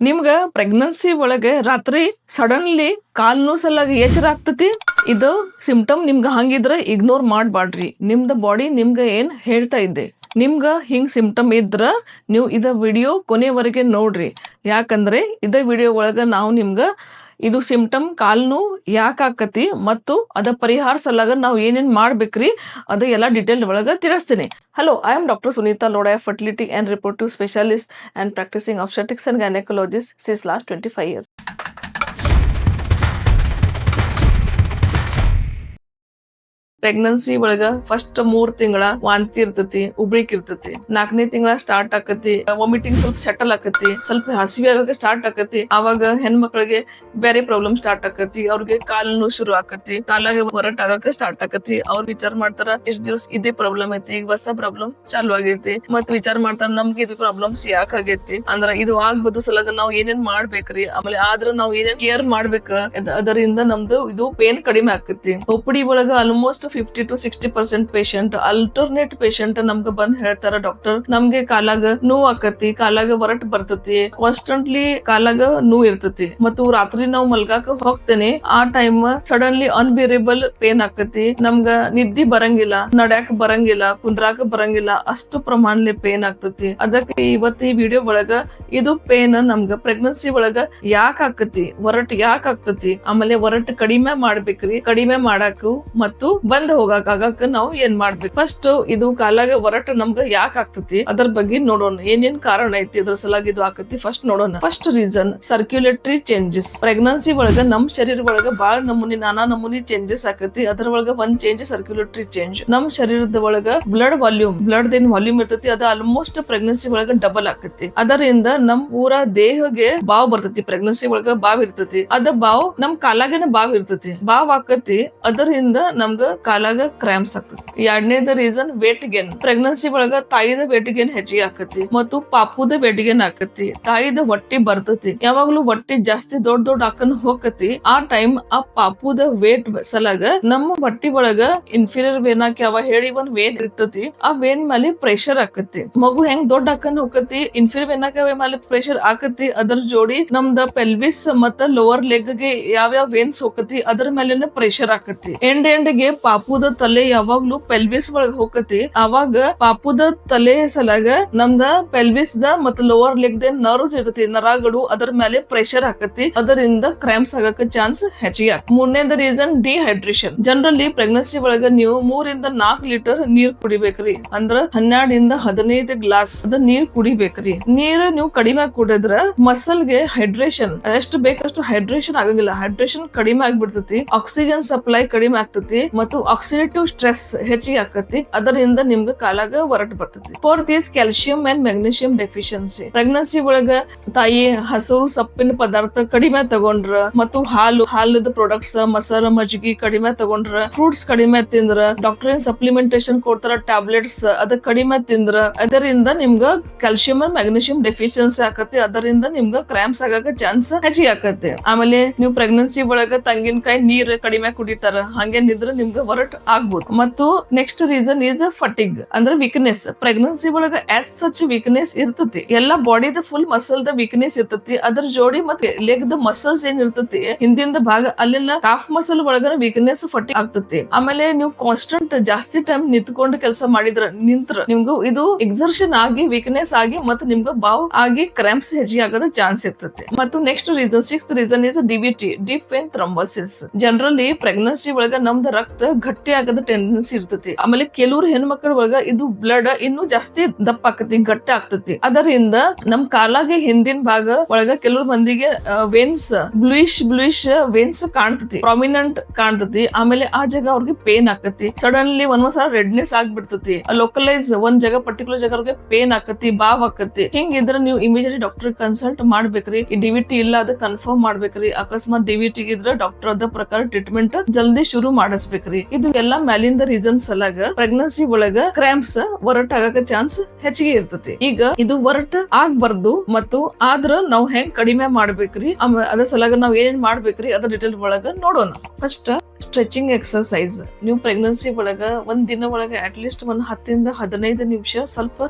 ನಿಮ್ಗ ಪ್ರೆಗ್ನೆನ್ಸಿ ಒಳಗೆ ರಾತ್ರಿ ಸಡನ್ಲಿ ಕಾಲ್ ನೋಸಲಾಗಿ ಎಚ್ಚರ ಆಗ್ತತಿ. ಇದು ಸಿಂಪ್ಟಮ್ ನಿಮ್ಗ ಹಂಗಿದ್ರ ಇಗ್ನೋರ್ ಮಾಡ್ಬಾಡ್ರಿ. ನಿಮ್ದ ಬಾಡಿ ನಿಮ್ಗ ಏನ್ ಹೇಳ್ತಾ ಇದ್ದೆ. ನಿಮ್ಗ ಹಿಂಗ್ ಸಿಂಪ್ಟಮ್ ಇದ್ರ ನೀವು ಇದ ವಿಡಿಯೋ ಕೊನೆವರೆಗೆ ನೋಡ್ರಿ. ಯಾಕಂದ್ರೆ ಇದ ವಿಡಿಯೋ ಒಳಗ ನಾವು ನಿಮ್ಗ ಇದು ಸಿಂಪ್ಟಮ್ ಕಾಲ್ನು ಯಾಕೆ ಆಕತಿ ಮತ್ತು ಅದ ಪರಿಹಾರ ಸಲಾಗ ನಾವು ಏನೇನ್ ಮಾಡ್ಬೇಕ್ರಿ ಅದು ಎಲ್ಲ ಡೀಟೇಲ್ ಒಳಗ ತಿಳಿಸ್ತೀನಿ. Hello, I am Dr. Sunita Lodaya, fertility and reproductive specialist and practicing obstetrics and gynecologist since last 25 years. Pregnancy ಒಳಗ ಫಸ್ಟ್ 3 ತಿಂಗಳ ವಾಂತಿ ಇರ್ತತಿ, ಉಬ್ಳಿಕ್ ಇರ್ತತಿ. 4ನೇ ತಿಂಗಳ ಸ್ಟಾರ್ಟ್ ಆಕತಿ, ವಾಮಿಟಿಂಗ್ ಸ್ವಲ್ಪ ಸೆಟಲ್ ಆಕತಿ, ಸ್ವಲ್ಪ ಹಸಿವೆ ಆಗಕ್ಕೆ ಸ್ಟಾರ್ಟ್ ಆಕತಿ. ಅವಾಗ ಹೆಣ್ಮಕ್ಳಿಗೆ ಬೇರೆ ಪ್ರಾಬ್ಲಮ್ ಸ್ಟಾರ್ಟ್ ಆಕತಿ. ಅವ್ರಿಗೆ ಕಾಲು ಶುರು ಆಕತಿ, ಕಾಲಾಗ ಹೊರಟ್ ಆಗಕ್ಕೆ ಸ್ಟಾರ್ಟ್ ಆಕತಿ. ಅವ್ರು ವಿಚಾರ ಮಾಡ್ತಾರ ಎಷ್ಟ್ ದಿವಸ ಇದೇ ಪ್ರಾಬ್ಲಮ್ ಐತಿ, ಈಗ ಹೊಸ ಪ್ರಾಬ್ಲಮ್ ಚಾಲು ಆಗೈತಿ. ಮತ್ ವಿಚಾರ ಮಾಡ್ತಾರ ನಮ್ಗೆ ಇದು ಪ್ರಾಬ್ಲಮ್ಸ್ ಯಾಕೆ ಆಗೈತಿ ಅಂದ್ರ ಇದು ಆಗ್ಬೋದು ಸಲಗ ನಾವ್ ಏನೇನ್ ಮಾಡ್ಬೇಕ್ರಿ. ಆಮೇಲೆ ಆದ್ರ ನಾವ್ ಏನೇನ್ ಕೇರ್ ಮಾಡ್ಬೇಕ, ಅದರಿಂದ ನಮ್ದು ಇದು ಪೇನ್ ಕಡಿಮೆ ಆಕತಿ. ಒಪ್ಪಡಿ ಒಳಗ almost 50 to 60% patient alternate patient ನಮ್ಗ ಬಂದ್ ಹೇಳ್ತಾರ, ಡಾಕ್ಟರ್ ನಮ್ಗೆ ಕಾಲಾಗ ನೋವು ಆಕತಿ, ಕಾಲಾಗ ಹೊರಟ್ ಬರ್ತತಿ, ಕಾನ್ಸ್ಟೆಂಟ್ಲಿ ಕಾಲಾಗ ನೋವು ಇರ್ತತಿ. ಮತ್ತು ರಾತ್ರಿ ನಾವ್ ಮಲ್ಗಾಕ ಹೋಗ್ತೇನೆ, ಆ ಟೈಮ್ ಸಡನ್ಲಿ ಅನ್ಬೇರೇಬಲ್ ಪೇನ್ ಆಕತಿ. ನಮ್ಗ ನಿದ್ದಿ ಬರಂಗಿಲ್ಲ, ನಡ್ಯಾಕ ಬರಂಗಿಲ್ಲ, ಕುಂದ್ರಾಕ ಬರಂಗಿಲ್ಲ, ಅಷ್ಟು ಪ್ರಮಾಣಲಿ ಪೇನ್ ಆಗ್ತತಿ. ಅದಕ್ಕೆ ಇವತ್ತು ಈ ವಿಡಿಯೋ ಒಳಗ ಇದು ಪೇನ್ ನಮ್ಗ ಪ್ರೆಗ್ನೆನ್ಸಿ ಒಳಗ ಯಾಕೆ ಆಕತಿ, ಹೊರಟ್ ಯಾಕೆ ಆಗ್ತತಿ, ಆಮೇಲೆ ಹೊರಟ್ ಕಡಿಮೆ ಮಾಡ್ಬೇಕ್ರಿ, ಕಡಿಮೆ ಮಾಡಾಕು ಮತ್ತು ಬಂದ್ ಹೋಗಾಕ ನಾವು ಏನ್ ಮಾಡ್ಬೇಕು. ಫಸ್ಟ್ ಇದು ಕಾಲಾಗ ಹೊರಟ ನಮ್ಗ ಯಾಕೆ ಆಗ್ತತಿ ಅದ್ರ ಬಗ್ಗೆ ನೋಡೋಣ. ಏನೇನ್ ಕಾರಣ ಐತಿ ಅದ್ರ ಸಲಾಗಿ ಇದು ಆಕತಿ ಫಸ್ಟ್ ನೋಡೋಣ. First reason circulatory changes. Pregnancy ಒಳಗ ನಮ್ ಶರೀರ ಒಳಗ ಬಾಳ ನಮೂನಿ ನಾನಾ ನಮೂನಿ ಚೇಂಜಸ್ ಆಕತಿ. ಅದ್ರ ಒಳಗ ಒಂದ್ ಚೇಂಜ್ ಸರ್ಕ್ಯುಲೇಟರಿ ಚೇಂಜ್. ನಮ್ ಶರೀರದ ಒಳಗ ಬ್ಲಡ್ ಏನ್ ವಾಲ್ಯೂಮ್ ಇರ್ತತಿ ಅದು ಆಲ್ಮೋಸ್ಟ್ ಪ್ರೆಗ್ನೆನ್ಸಿ ಒಳಗ ಡಬಲ್ ಆಕತಿ. ಅದರಿಂದ ನಮ್ ಪೂರಾ ದೇಹಗೆ ಬಾವ್ ಬರ್ತತಿ. ಪ್ರೆಗ್ನೆನ್ಸಿ ಒಳಗ ಬಾವ್ ಇರ್ತತಿ, ಅದ ಬಾವ್ ನಮ್ ಕಾಲಾಗೇನ ಬಾವ್ ಇರ್ತತಿ, ಬಾವ್ ಆಕತಿ. ಅದರಿಂದ ನಮ್ಗ ಕಾಲಾಗ ಕ್ರಾಂಪ್ಸ್ ಆಗ್ತದೆ. 2ನೇದ ರೀಸನ್ ವೇಟ್ ಗೇನ್. ಪ್ರೆಗ್ನೆನ್ಸಿ ಒಳಗ ತಾಯಿದ ವೇಟ್ ಗೇನ್ ಹೆಚ್ಚಿಗೆ ಆಕತಿ ಮತ್ತು ಪಾಪುದ ವೇಟ್ ಗೇನ್ ಆಕತಿ. ತಾಯಿದ ಹೊಟ್ಟಿ ಬರ್ತತಿ, ಯಾವಾಗ್ಲೂ ಹೊಟ್ಟಿ ಜಾಸ್ತಿ ದೊಡ್ಡ ಹಾಕನ್ ಹೋಗತಿ. ಆ ಟೈಮ್ ಆ ಪಾಪುದ ವೇಟ್ ಸಲಾಗ ನಮ್ಮ ಹೊಟ್ಟಿ ಒಳಗ ಇನ್ಫೀರಿಯರ್ ವೇನ್ ಯಾವ ಹೇಳಿ ಒಂದ್ ವೇನ್ ಇರ್ತತಿ, ಆ ವೇನ್ ಮೇಲೆ ಪ್ರೆಷರ್ ಆಕತಿ. ಮಗು ಹೆಂಗ್ ದೊಡ್ಡ ಹಾಕನ್ ಹೋಗತಿ, ಇನ್ಫೀರಿಯರ್ ವೇನ್ ಮೇಲೆ ಪ್ರೆಷರ್ ಆಕತಿ. ಅದ್ರ ಜೋಡಿ ನಮ್ದ ಪೆಲ್ವಿಸ್ ಮತ್ತ ಲೋವರ್ ಲೆಗ್ ಗೆ ಯಾವ್ಯಾವ ವೇನ್ಸ್ ಹೋಗತಿ ಅದ್ರ ಮೇಲೆ ಪ್ರೆಷರ್ ಆಕತಿ. ಎಂಡ್ಗೆ ಪಾಪುದ ತಲೆ ಯಾವಾಗ್ಲೂ ಪೆಲ್ವಿಸ್ ಒಳಗ ಹೋಗತಿ. ಅವಾಗ ಪಾಪುದ ತಲೆ ಸಲಾಗ ನಮ್ದ ಪೆಲ್ವಿಸ್ ದ ಮತ್ತ ಲೋವರ್ ಲೆಗ್ ದ ನರ್ವ್ಸ್ ಇರ್ತತಿ, ನರಗಳು ಅದ್ರ ಮೇಲೆ ಪ್ರೆಷರ್ ಹಾಕತಿ. ಅದರಿಂದ ಕ್ರಾಂಪ್ಸ್ ಆಗಕ್ಕೆ ಚಾನ್ಸ್ ಹೆಚ್ಚಿಗೆ ಆಗ್ತದೆ. 3ನೇದ ರೀಸನ್ ಡಿಹೈಡ್ರೇಷನ್. ಜನರಲಿ ಪ್ರೆಗ್ನೆನ್ಸಿ ಒಳಗ ನೀವು 3 ಇಂದ 4 ಲೀಟರ್ ನೀರ್ ಕುಡಿಬೇಕ್ರಿ. ಅಂದ್ರ 12 ಇಂದ 15 ಗ್ಲಾಸ್ ಅದ ನೀರ್ ಕುಡಿಬೇಕ್ರಿ. ನೀರ್ ನೀವು ಕಡಿಮೆ ಕುಡಿದ್ರ ಮಸಲ್ ಗೆ ಹೈಡ್ರೇಷನ್ ಎಷ್ಟು ಬೇಕಷ್ಟು ಹೈಡ್ರೇಷನ್ ಆಗಂಗಿಲ್ಲ, ಹೈಡ್ರೇಷನ್ ಕಡಿಮೆ ಆಗ್ಬಿಡ್ತತಿ. ಆಕ್ಸಿಜನ್ ಸಪ್ಲೈ ಕಡಿಮೆ ಆಗ್ತತಿ ಮತ್ತು ಆಕ್ಸಿಡೇಟಿವ್ ಸ್ಟ್ರೆಸ್ ಹೆಚ್ಚಿಗೆ ಆಕತಿ. ಅದರಿಂದ ನಿಮ್ಗ ಕಾಲಾಗ ಹೊರಟ್ ಬರ್ತತಿ. 4th is calcium and magnesium deficiency. Pregnancy ಒಳಗ ತಾಯಿ ಹಸಿರು ಸೊಪ್ಪಿನ ಪದಾರ್ಥ ಕಡಿಮೆ ತಗೊಂಡ್ರ ಮತ್ತು ಹಾಲದ ಪ್ರಾಡಕ್ಟ್ಸ್ ಮೊಸರು ಮಜ್ಜಿಗೆ ಕಡಿಮೆ ತಗೊಂಡ್ರ, ಫ್ರೂಟ್ಸ್ ಕಡಿಮೆ ತಿಂದ್ರ, ಡಾಕ್ಟರ್ ಸಪ್ಲಿಮೆಂಟೇಶನ್ ಕೊಡ್ತಾರ ಟ್ಯಾಬ್ಲೆಟ್ಸ್ ಅದ ಕಡಿಮೆ ತಿಂದ್ರ, ಅದರಿಂದ ನಿಮ್ಗ ಕ್ಯಾಲ್ಸಿಯಂ ಅಂಡ್ ಮ್ಯಾಗ್ನೀಷಿಯಂ ಡೆಫಿಷಿಯನ್ಸಿ ಆಕತಿ. ಅದರಿಂದ ನಿಮ್ಗ ಕ್ರಾಂಪ್ಸ್ ಆಗಕ ಚಾನ್ಸ್ ಹೆಚ್ಚಿಗೆ ಆಕತಿ. ಆಮೇಲೆ ನೀವು ಪ್ರೆಗ್ನೆನ್ಸಿ ಒಳಗ ತಂಗಿನಕಾಯಿ ನೀರ್ ಕಡಿಮೆ ಕುಡಿತಾರ, ಹಂಗೇನಿದ್ರ ನಿಮ್ಗ ಹೊರಟ್ ಆಗ್ಬೋದು. ಮತ್ತು ನೆಕ್ಸ್ಟ್ ರೀಸನ್ ಈಸ್ ಫಟಿಗ್ ಅಂದ್ರೆ ವೀಕ್ನೆಸ್. ಪ್ರೆಗ್ನೆನ್ಸಿ ಒಳಗ ಆಸ್ ಸಚ್ ವೀಕ್ನೆಸ್ ಇರ್ತತಿ, ಎಲ್ಲಾ ಬಾಡಿದ ಫುಲ್ ಮಸಲ್ ದ ವೀಕ್ನೆಸ್ ಇರ್ತತಿ. ಅದ್ರ ಜೋಡಿ ಮತ್ತೆ ಲೆಗ್ ದ ಮಸಲ್ಸ್ ಏನ್ ಇರ್ತತಿ ಹಿಂದಿಂದ ಭಾಗ ಅಲ್ಲೆಲ್ಲ ಕಾಫ್ ಮಸಲ್ ಒಳಗ ವೀಕ್ನೆಸ್ ಫಟಿಗ್ ಆಗ್ತತಿ. ಆಮೇಲೆ ನೀವು ಕಾನ್ಸ್ಟೆಂಟ್ ಜಾಸ್ತಿ ಟೈಮ್ ನಿಂತ್ಕೊಂಡು ಕೆಲಸ ಮಾಡಿದ್ರ ನಿಮ್ಗೂ ಇದು ಎಕ್ಸರ್ಷನ್ ಆಗಿ ವೀಕ್ನೆಸ್ ಆಗಿ ಮತ್ತೆ ನಿಮ್ಗ ಬಾವ್ ಆಗಿ ಕ್ರಾಂಪ್ಸ್ ಹೆಚ್ಚಿಗೆ ಆಗೋದ ಚಾನ್ಸ್ ಇರ್ತತಿ. ಮತ್ತು next reason 6th reason is DVT, deep vein thrombosis. Generally pregnancy ಒಳಗ ನಮ್ದು ರಕ್ತ ಗಟ್ಟಿ ಆಗದ ಟೆಂಡೆನ್ಸಿ ಇರ್ತತಿ. ಆಮೇಲೆ ಕೆಲವ್ರು ಹೆಣ್ಮಕ್ಳ ಒಳಗ ಇದು ಬ್ಲಡ್ ಇನ್ನೂ ಜಾಸ್ತಿ ದಪ್ಪ ಆಕತಿ, ಗಟ್ಟಿ ಆಗ್ತತಿ. ಅದರಿಂದ ನಮ್ ಕಾಲಾಗೆ ಹಿಂದಿನ ಭಾಗ ಒಳಗ ಕೆಲವ್ರ ಮಂದಿಗೆ ವೇನ್ಸ್ ಬ್ಲೂಯಿಶ್ ವೇನ್ಸ್ ಕಾಣ್ತತಿ, ಪ್ರಾಮಿನೆಂಟ್ ಕಾಣ್ತತಿ. ಆಮೇಲೆ ಆ ಜಾಗ ಅವ್ರಿಗೆ ಪೇನ್ ಆಕತಿ. ಸಡನ್ಲಿ ಒಂದ್ಸಲ ರೆಡ್ನೆಸ್ ಆಗ್ಬಿಡ್ತತಿ. ಲೋಕಲೈಸ್ ಒಂದ್ ಜಾಗ ಪರ್ಟಿಕ್ಯುಲರ್ ಜಾಗ ಅವ್ರಿಗೆ ಪೇನ್ ಆಕತಿ, ಬಾವ್ ಆಕತಿ. ಹಿಂಗಿದ್ರ ನೀವು ಇಮಿಡಿಯೇಟ್ಲಿ ಡಾಕ್ಟರ್ ಕನ್ಸಲ್ಟ್ ಮಾಡ್ಬೇಕ್ರಿ. ಈ DVT ಇಲ್ಲ ಅದ ಕನ್ಫರ್ಮ್ ಮಾಡ್ಬೇಕ್ರಿ. ಅಕಸ್ಮಾತ್ DVT ಇದ್ರ ಡಾಕ್ಟರ್ ಅದ ಪ್ರಕಾರ ಟ್ರೀಟ್ಮೆಂಟ್ ಜಲ್ದಿ ಶುರು ಮಾಡಿಸ್ಬೇಕ್ರಿ. ಇದು ಎಲ್ಲಾ ಮ್ಯಾಲಿಂದ ರೀಸನ್ಸ್ ಸಲಾಗ ಪ್ರೆಗ್ನೆನ್ಸಿ ಒಳಗ ಕ್ರಾಂಪ್ಸ್ ಹೊರಟ್ ಆಗಕ ಚಾನ್ಸ್ ಹೆಚ್ಚಿಗೆ ಇರ್ತತಿ. ಈಗ ಇದು ಹೊರಟ್ ಆಗ್ಬಾರ್ದು ಮತ್ತು ಆದ್ರ ನಾವ್ ಹೆಂಗ್ ಕಡಿಮೆ ಮಾಡ್ಬೇಕ್ರಿ, ಅದ್ರ ಸಲಾಗ ನಾವ್ ಏನೇನ್ ಮಾಡ್ಬೇಕ್ರಿ ಅದ್ರ ಡೀಟೇಲ್ ಒಳಗ ನೋಡೋಣ. First stretching exercise. ನೀವು ಪ್ರೆಗ್ನೆನ್ಸಿ ಒಳಗ ಒಂದ್ ದಿನ ಒಳಗ ಅಟ್ ಲೀಸ್ಟ್ ಒಂದ್ 10-15 ನಿಮಿಷ ಸ್ವಲ್ಪ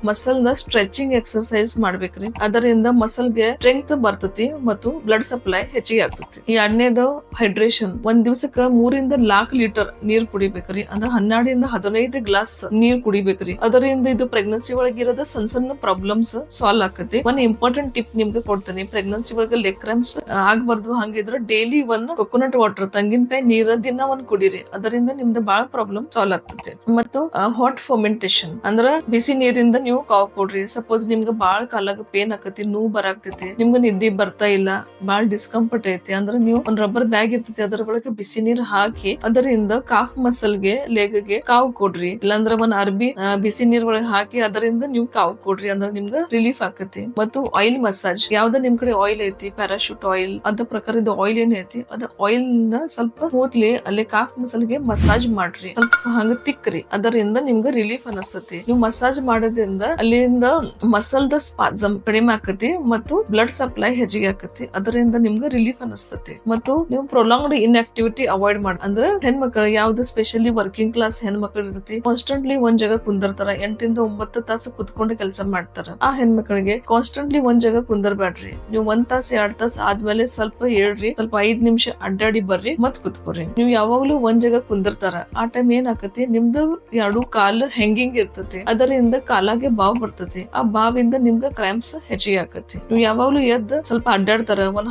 ಮಸಲ್ ನ ಸ್ಟ್ರೆಚಿಂಗ್ ಎಕ್ಸರ್ಸೈಸ್ ಮಾಡ್ಬೇಕ್ರಿ. ಅದರಿಂದ ಮಸಲ್ ಗೆ ಸ್ಟ್ರೆಂತ್ ಬರ್ತತಿ ಮತ್ತು ಬ್ಲಡ್ ಸಪ್ಲೈ ಹೆಚ್ಚಿಗೆ ಆಗ್ತತಿ. ಈ ಎರಡನೇದು ಹೈಡ್ರೇಷನ್. ಒಂದ್ ದಿವಸಕ್ಕ 3-4 ಲೀಟರ್ ನೀರ್ ಕುಡಿಬೇಕ್ರಿ. ಅಂದ್ರೆ 12-15 ಗ್ಲಾಸ್ ನೀರ್ ಕುಡಿಬೇಕ್ರಿ. ಅದರಿಂದ ಇದು ಪ್ರೆಗ್ನೆನ್ಸಿ ಒಳಗಿರೋದ ಸಣ್ಣ ಸಣ್ಣ ಪ್ರಾಬ್ಲಮ್ಸ್ ಸಾಲ್ವ್ ಆಕತಿ. ಒಂದ್ ಇಂಪಾರ್ಟೆಂಟ್ ಟಿಪ್ ನಿಮ್ಗೆ ಕೊಡ್ತೀನಿ. ಪ್ರೆಗ್ನೆನ್ಸಿ ಒಳಗ ಲೆಗ್ ಕ್ರಾಂಪ್ಸ್ ಆಗ್ಬಾರ್ದು ಹಂಗಿದ್ರ ಡೈಲಿ ಒಂದ್ ಕೊಕೊನಟ್ ವಾಟರ್ ತೆಂಗಿನಕಾಯಿ ನೀರ ದಿನ ಒಂದ್ ಕುಡೀರಿ. ಅದರಿಂದ ನಿಮ್ದು ಬಾಳ ಪ್ರಾಬ್ಲಮ್ ಸಾಲ್ವ್ ಆಗ್ತದೆ. ಮತ್ತು ಹಾಟ್ ಫರ್ಮೆಂಟೇಶನ್ ಅಂದ್ರ ಬಿಸಿ ನೀರಿಂದ ನೀವು ಕಾವ್ ಕೊಡ್ರಿ. ಸಪೋಸ್ ನಿಮ್ಗೆ ಬಾಳ ಕಾಲಾಗ ಪೇನ್ ಆಕತಿ, ನೋವು ಬರಾಕ್ತೈತಿ, ನಿಮ್ಗೆ ನಿದ್ದೆ ಬರ್ತಾ ಇಲ್ಲ, ಬಾಳ ಡಿಸ್ಕಂಫರ್ಟ್ ಐತಿ ಅಂದ್ರೆ ನೀವು ಒಂದ್ ರಬ್ಬರ್ ಬ್ಯಾಗ್ ಇರ್ತೈತಿ ಅದರ ಒಳಗೆ ಬಿಸಿ ನೀರ್ ಹಾಕಿ ಅದರಿಂದ ಕಾಫ್ ಮಸಲ್ಗೆ ಲೆಗ್ಗೆ ಕಾವು ಕೊಡ್ರಿ. ಇಲ್ಲಾಂದ್ರ ಒಂದ್ ಅರ್ಬಿ ಬಿಸಿ ನೀರ್ ಒಳಗೆ ಹಾಕಿ ಅದರಿಂದ ನೀವು ಕಾವು ಕೊಡ್ರಿ. ಅಂದ್ರೆ ನಿಮ್ಗೆ ರಿಲೀಫ್ ಆಕತಿ. ಮತ್ತು ಆಯಿಲ್ ಮಸಾಜ್. ಯಾವ್ದ ನಿಮ್ ಕಡೆ ಆಯಿಲ್ ಐತಿ, ಪ್ಯಾರಾಶೂಟ್ ಆಯಿಲ್ ಅದ ಪ್ರಕಾರ ಇದು ಆಯಿಲ್ ಏನ್ ಐತಿ ಅದ ಆಯಿಲ್ ನ ಸ್ವಲ್ಪ ಸ್ಮೂತ್ಲಿ ಅಲ್ಲಿ ಕಾಫ್ ಮಸಲ್ಗೆ ಮಸಾಜ್ ಮಾಡ್ರಿ. ಸ್ವಲ್ಪ ಹಂಗ ತಿಕ್ಕ್ರಿ. ಅದರಿಂದ ನಿಮ್ಗೆ ರಿಲೀಫ್ ಅನಸ್ತತಿ. ನೀವು ಮಸಾಜ್ ಮಾಡೋದ್ರಿಂದ ಅಲ್ಲಿಂದ ಮಸಲ್ ದ ಸ್ಪಾಸಮ್ ಕಡಿಮೆ ಆಕತಿ ಮತ್ತು ಬ್ಲಡ್ ಸಪ್ಲೈ ಹೆಚ್ಚಿಗೆ ಆಕತಿ. ಅದರಿಂದ ನಿಮ್ಗೆ ರಿಲೀಫ್ ಅನಿಸ್ತತಿ. ಮತ್ತು ನೀವು ಪ್ರೊಲಾಂಗ್ಡ್ ಇನ್ಆಕ್ಟಿವಿಟಿ ಅವಾಯ್ಡ್ ಮಾಡಿ. ಅಂದ್ರೆ ಹೆಣ್ಮಕ್ಳು ಯಾವ್ದು ಸ್ಪೆಷಲಿ ವರ್ಕಿಂಗ್ ಕ್ಲಾಸ್ ಹೆಣ್ಮಕ್ಳು ಇರ್ತೈತಿ, ಕಾನ್ಸ್ಟೆಂಟ್ಲಿ ಒಂದ್ ಜಾಗ ಕುಂದರ್ತಾರ, 8-9 ತಾಸು ಕುತ್ಕೊಂಡು ಕೆಲಸ ಮಾಡ್ತಾರ. ಆ ಹೆಣ್ಮಕ್ಳಿಗೆ ಕಾನ್ಸ್ಟೆಂಟ್ಲಿ ಒಂದ್ ಜಾಗ ಕುಂದರ್ಬೇಡ್ರಿ. ನೀವು 1 ತಾಸು 2 ತಾಸು ಆದ್ಮೇಲೆ ಸ್ವಲ್ಪ ಹೇಳ್ರಿ, ಸ್ವಲ್ಪ 5 ನಿಮಿಷ ಅಡ್ಡಾಡಿ ಬರ್ರಿ ಮತ್ ಕುತ್ಕೋರಿ. ನೀವು ಯಾವಾಗ್ಲೂ ಒಂದ್ ಜಾಗ ಕುಂದರ್ತಾರ ಆ ಟೈಮ್ ಏನ್ ಆಕತಿ, ನಿಮ್ದು 2 ಕಾಲು ಹೆಂಗಿಂಗ್ ಇರ್ತತಿ. ಅದರಿಂದ ಕಾಲಾಗೆ ಬಾವ್ ಬರ್ತತಿ. ಆ ಬಾವಿಂದ ನಿಮ್ಗೆ ಕ್ರಾಂಪ್ಸ್ ಹೆಚ್ಚಿಗೆ ಆಕತಿ. ನೀವು ಯಾವಾಗ್ಲೂ ಎದ್ದು ಸ್ವಲ್ಪ ಅಡ್ಡಾಡ್ತಾರ, ಒಂದ್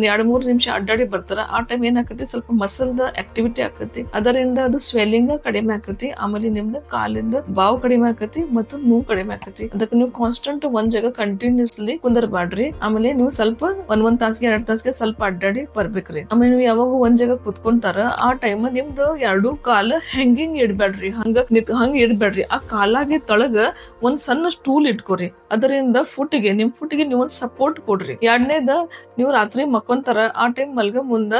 2-3 ನಿಮಿಷ ಅಡ್ಡಾಡಿ ಬರ್ತಾರ. ಆ ಟೈಮ್ ಏನ್ ಆಕತಿ, ಸ್ವಲ್ಪ ಮಸಲ್ ದ ಆಕ್ಟಿವಿಟಿ ಆಕತಿ. ಅದರಿಂದ ಅದು ಸ್ವೆಲ್ಲಿಂಗ್ ಕಡಿಮೆ ಆಕತಿ. ಆಮೇಲೆ ನಿಮ್ದು ಕಾಲಿಂದ ಬಾವು ಕಡಿಮೆ ಆಕತಿ ಮತ್ತು ನೋವು ಕಡಿಮೆ ಆಕತಿ. ಅದಕ್ಕೆ ನೀವು ಕಾನ್ಸ್ಟೆಂಟ್ ಒಂದ್ ಜಾಗ ಕಂಟಿನ್ಯೂಸ್ಲಿ ಕುಂದರ್ಬಾಡ್ರಿ. ಆಮೇಲೆ ನೀವು ಸ್ವಲ್ಪ ಒಂದ್ ತಾಸಿಗೆ 2 ತಾಸಿಗೆ ಸ್ವಲ್ಪ ಅಡ್ಡಾಡಿ ಬರ್ಬೇಕ್ರಿ. ಆಮೇಲೆ ನೀವು ಯಾವಾಗ ಒಂದ್ ಜಾಗ ಕುತ್ಕೊಂತಾರ ಆ ಟೈಮ್ ನಿಮ್ದು 2 ಕಾಲು ಹೆಂಗಿಂಗ್ ಇಡ್ಬೇಡ್ರಿ, ಹಂಗ ಇಡ್ಬೇಡ್ರಿ. ಆ ಕಾಲಾಗೆ ತಳಗ ಒಂದ್ ಸಣ್ಣ ಸ್ಟೂಲ್ ಇಟ್ಕೋರಿ. ಅದರಿಂದ ನಿಮ್ ಫುಟ್ಗೆ ನೀವು ಒಂದ್ ಸಪೋರ್ಟ್ ಕೊಡ್ರಿ. ಎರಡನೇದ ನೀವು ರಾತ್ರಿ ಮಕ್ಕೊಂತಾರ ಆ ಟೈಮ್ ಮಲ್ಗ ಮುಂದ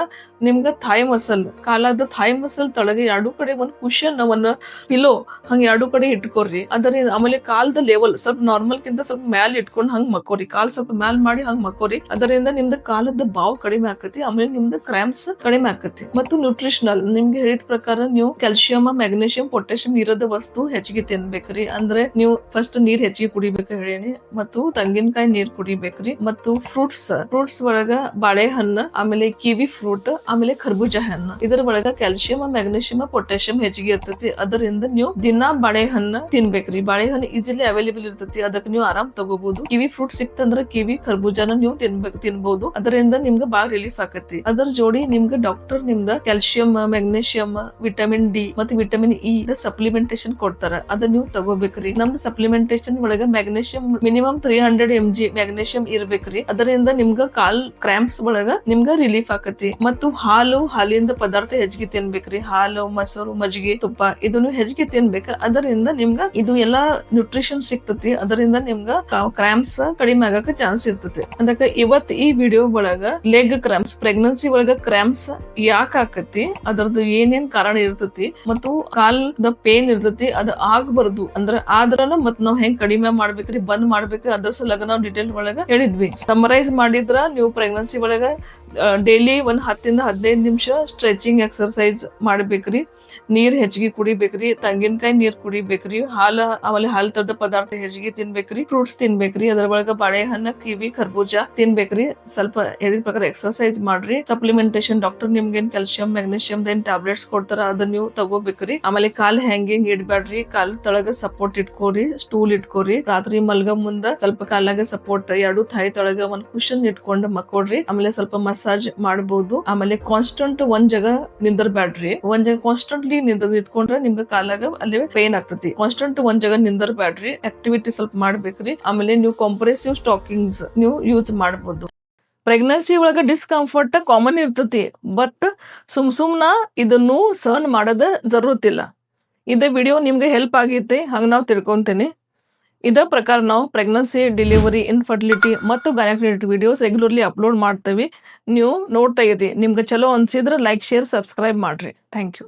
ನಿಮ್ಗ ಥಾಯ್ ಮಸಲ್, ಕಾಲಾದ ಥಾಯ್ ಮಸಲ್ ತಳಗೆ 2 ಕಡೆ ಒಂದ್ ಕುಶನ್ ಒಂದ್ ಪಿಲೋ ಹಂಗ 2 ಕಡೆ ಇಟ್ಕೋರಿ. ಅದರಿಂದ ಆಮೇಲೆ ಕಾಲ್ದ ಲೆವೆಲ್ ಸ್ವಲ್ಪ ನಾರ್ಮಲ್ ಕಿಂತ ಸ್ವಲ್ಪ ಮ್ಯಾಲ್ ಇಟ್ಕೊಂಡ್ ಹಂಗ್ ಮಕ್ಕೋರಿ. ಕಾಲ್ ಸ್ವಲ್ಪ ಮ್ಯಾಲ್ ಮಾಡಿ ಹಂಗ್ ಮಕ್ಕೋರಿ. ಅದರಿಂದ ನಿಮ್ದು ಕಾಲದ ಬಾವು ಕಡಿಮೆ ಆಕತಿ. ಆಮೇಲೆ ನಿಮ್ದು ಕ್ರಾಂಪ್ಸ್ ಕಡಿಮೆ ಆಕತಿ. ಮತ್ತು ನ್ಯೂಟ್ರಿಷನಲ್ ನಿಮ್ಗೆ ಹೇಳಿದ ಪ್ರಕಾರ ನೀವು ಕ್ಯಾಲ್ಸಿಯಂ, ಮ್ಯಾಗ್ನೀಷಿಯಂ, ಪೊಟ್ಯಾಷಿಯಂ ಇರೋದ ವಸ್ತು ಹೆಚ್ಚಿಗೆ ತಿನ್ಬೇಕ್ರಿ. ಅಂದ್ರೆ ನೀವು ಫಸ್ಟ್ ನೀರ್ ಹೆಚ್ಚಿಗೆ ಕುಡಿಬೇಕು ಹೇಳೇನಿ. ಮತ್ತು ತೆಂಗಿನಕಾಯಿ ನೀರ್ ಕುಡಿಬೇಕ್ರಿ. ಮತ್ತು ಫ್ರೂಟ್ಸ್ ಒಳಗ ಬಾಳೆಹಣ್ಣು, ಆಮೇಲೆ ಕಿವಿ ಫ್ರೂಟ್, ಆಮೇಲೆ ಖರ್ಬೂಜ ಹಣ್ಣು. ಇದರ ಒಳಗ ಕ್ಯಾಲ್ಸಿಯಂ, ಮ್ಯಾಗ್ನೀಷಿಯಂ, ಪೊಟ್ಯಾಷಿಯಂ ಹೆಚ್ಚಿಗೆ ಇರ್ತೈತಿ. ಅದರಿಂದ ನೀವು ದಿನಾ ಬಾಳೆಹಣ್ಣು ತಿನ್ಬೇಕ್ರಿ. ಬಾಳೆಹಣ್ಣು ಈಸಿಲಿ ಅವೈಲೇಬಲ್ ಇರ್ತೈತಿ. ಅದಕ್ಕೆ ನೀವು ಆರಾಮ್ ತಗೋಬಹುದು. ಕಿವಿ ಫ್ರೂಟ್ ಸಿಕ್ತಂದ್ರ ಕಿವಿ ಖರ್ಬೂಜಾನ ನೀವು ತಿನ್ಬಹುದು. ಅದರಿಂದ ನಿಮ್ಗೆ ಬಾಳ ರಿಲೀಫ್ ಆಕತಿ. ಅದರ ಜೋಡಿ ನಿಮ್ಗೆ ಡಾಕ್ಟರ್ ನಿಮ್ದ ಕ್ಯಾಲ್ಸಿಯಂ, ಮ್ಯಾಗ್ನೀಷಿಯಂ, ವಿಟಮಿನ್ ಡಿ ಮತ್ತು ವಿಟಮಿನ್ ಇ ಸಪ್ಲಿಮೆಂಟೇಶನ್ ಕೊಡ್ತಾರ. ಅದನ್ನ ನೀವು ತಗೋಬೇಕ್ರಿ. ನಮ್ದು ಸಪ್ಲಿಮೆಂಟೇಶನ್ ಒಳಗ ಮ್ಯಾಗ್ನೀಷಿಯಂ ಮಿನಿಮಮ್ 300 mg ಮ್ಯಾಗ್ನೀಷಿಯಂ ಇರ್ಬೇಕ್ರಿ. ಅದರಿಂದ ನಿಮ್ಗ ಕಾಲ್ ಕ್ರಾಂಪ್ಸ್ ಒಳಗ ನಿಮ್ಗ ರಿಲೀಫ್ ಆಕತಿ. ಮತ್ತು ಹಾಲಿಂದ ಪದಾರ್ಥ ಹೆಚ್ಚಿಗೆ ತಿನ್ಬೇಕ್ರಿ. ಹಾಲು, ಮೊಸರು, ಮಜ್ಜಿಗೆ, ತುಪ್ಪ ಇದನ್ನು ಹೆಚ್ಚಿಗೆ ತಿನ್ಬೇಕ. ಅದರಿಂದ ನಿಮ್ಗ ಇದು ಎಲ್ಲಾ ನ್ಯೂಟ್ರಿಷನ್ ಸಿಗ್ತತಿ. ಅದರಿಂದ ನಿಮ್ಗ ಕ್ರಾಂಪ್ಸ್ ಕಡಿಮೆ ಆಗಕ ಚಾನ್ಸ್ ಇರ್ತತಿ. ಅದಕ್ಕೆ ಇವತ್ ಈ ವಿಡಿಯೋ ಒಳಗ ಲೆಗ್ ಕ್ರಾಂಪ್ಸ್, ಪ್ರೆಗ್ನೆನ್ಸಿ ಒಳಗ ಕ್ರಾಂಪ್ಸ್ ಯಾಕೆ ಆಕತಿ, ಅದರದ್ದು ಏನೇನ್ ಕಾರಣ ಇರ್ತತಿ ಮತ್ತು ಕಾಲ್ದ ಪೇನ್ ಇರ್ತತಿ, ಅದು ಆಗ್ಬಾರ್ದು ಅಂದ್ರೆ ಆದ್ರನ ಮತ್ ನಾವ್ ಹೆಂಗ್ ಕಡಿಮೆ ಮಾಡ್ಬೇಕ್ರಿ, ಬಂದ್ ಮಾಡ್ಬೇಕು, ಅದ್ರ ಸಲಗ ನಾವು ಡಿಟೇಲ್ ಒಳಗ ಹೇಳಿದ್ವಿ. ಸಮರೈಸ್ ಮಾಡಿದ್ರ ನೀವು ಪ್ರೆಗ್ನೆನ್ಸಿ ಒಳಗ ಡೈಲಿ ಒಂದ್ 10-15 ನಿಮಿಷ ಸ್ಟ್ರೆಚಿಂಗ್ ಎಕ್ಸರ್ಸೈಸ್ ಮಾಡ್ಬೇಕ್ರಿ. ನೀರ್ ಹೆಚ್ಚಿಗೆ ಕುಡಿಬೇಕ್ರಿ. ತೆಂಗಿನಕಾಯಿ ನೀರ್ ಕುಡಿಬೇಕ್ರಿ. ಆಮೇಲೆ ಹಾಲು ತರದ ಪದಾರ್ಥ ಹೆಚ್ಚಿಗೆ ತಿನ್ಬೇಕ್ರಿ. ಫ್ರೂಟ್ಸ್ ತಿನ್ಬೇಕ್ರಿ. ಅದ್ರ ಒಳಗ ಬಾಳೆಹಣ್ಣು, ಕಿವಿ, ಖರ್ಬೂಜ ತಿನ್ಬೇಕ್ರಿ. ಸ್ವಲ್ಪ ಹೇಳಿದ ಪ್ರಕಾರ ಎಕ್ಸರ್ಸೈಸ್ ಮಾಡ್ರಿ. ಸಪ್ಲಿಮೆಂಟೇಶನ್ ಡಾಕ್ಟರ್ ನಿಮ್ಗೇನ್ ಕ್ಯಾಲ್ಸಿಯಂ, ಮ್ಯಾಗ್ನೀಷಿಯಂ ಟ್ಯಾಬ್ಲೆಟ್ಸ್ ಕೊಡ್ತಾರ, ಅದನ್ನ ನೀವು ತಗೋಬೇಕ್ರಿ. ಆಮೇಲೆ ಕಾಲ್ ಹ್ಯಾಂಗಿಂಗ್ ಇಡ್ಬೇಡ್ರಿ. ಕಾಲ್ ತಳಗ ಸಪೋರ್ಟ್ ಇಟ್ಕೋರಿ, ಸ್ಟೂಲ್ ಇಟ್ಕೋರಿ. ರಾತ್ರಿ ಮಲ್ಗ ಮುಂದ ಸ್ವಲ್ಪ ಕಾಲಾಗ ಸಪೋರ್ಟ್ 2 ಥಾಯ್ ತಳಗ ಒಂದ್ ಕುಶನ್ ಇಟ್ಕೊಂಡ್ ಮಕ್ಕೋಡ್ರಿ. ಆಮೇಲೆ ಸ್ವಲ್ಪ ಮಸಾಜ್ ಮಾಡಬಹುದು. ಆಮೇಲೆ ಕಾನ್ಸ್ಟೆಂಟ್ ಒಂದ್ ಜಾಗ ನಿಂದರ್ಬ್ಯಾಡ್ರಿ. ಒಂದ್ ಜಾಗ ಕಾನ್ಸ್ಟೆಂಟ್ಲಿ ನಿಂತ್ಕೊಂಡ್ರೆ ನಿಮ್ಗೆ ಕಾಲಾಗ ಅಲ್ಲಿ ಪೇನ್ ಆಗ್ತತಿ. ಕಾನ್ಸ್ಟೆಂಟ್ ಒಂದ್ ಜಾಗ ನಿಂದರ್ಬ್ಯಾಡ್ರಿ. ಆಕ್ಟಿವಿಟಿ ಸ್ವಲ್ಪ ಮಾಡ್ಬೇಕ್ರಿ. ಆಮೇಲೆ ನೀವು ಕಾಂಪ್ರೆಸಿವ್ ಸ್ಟಾಕಿಂಗ್ಸ್ ನೀವು ಯೂಸ್ ಮಾಡಬಹುದು. ಪ್ರೆಗ್ನೆನ್ಸಿ ಒಳಗ ಡಿಸ್ಕಂಫರ್ಟ್ ಕಾಮನ್ ಇರ್ತತಿ. ಬಟ್ ಸುಮ್ನ ಇದನ್ನು ಸಹನ್ ಮಾಡೋದ ಜರೂರತಿಲ್ಲ. ಇದೇ ವಿಡಿಯೋ ನಿಮ್ಗೆ ಹೆಲ್ಪ್ ಆಗೈತೆ ಹಂಗ ನಾವು ತಿಳ್ಕೊಂತೇನೆ. ಇದ ಪ್ರಕಾರ ನಾವು ಪ್ರೆಗ್ನೆನ್ಸಿ, ಡೆಲಿವರಿ, ಇನ್ಫರ್ಟಿಲಿಟಿ ಮತ್ತು ಗೈನಕಾಲಜಿ ವಿಡಿಯೋಸ್ ರೆಗ್ಯುಲರ್ಲಿ ಅಪ್ಲೋಡ್ ಮಾಡ್ತೇವೆ. ನೀವು ನೋಡ್ತಾ ಇರಿ. ನಿಮ್ಗೆ ಚಲೋ ಅನ್ಸಿದ್ರೆ ಲೈಕ್, ಶೇರ್, ಸಬ್ಸ್ಕ್ರೈಬ್ ಮಾಡ್ರಿ. Thank you.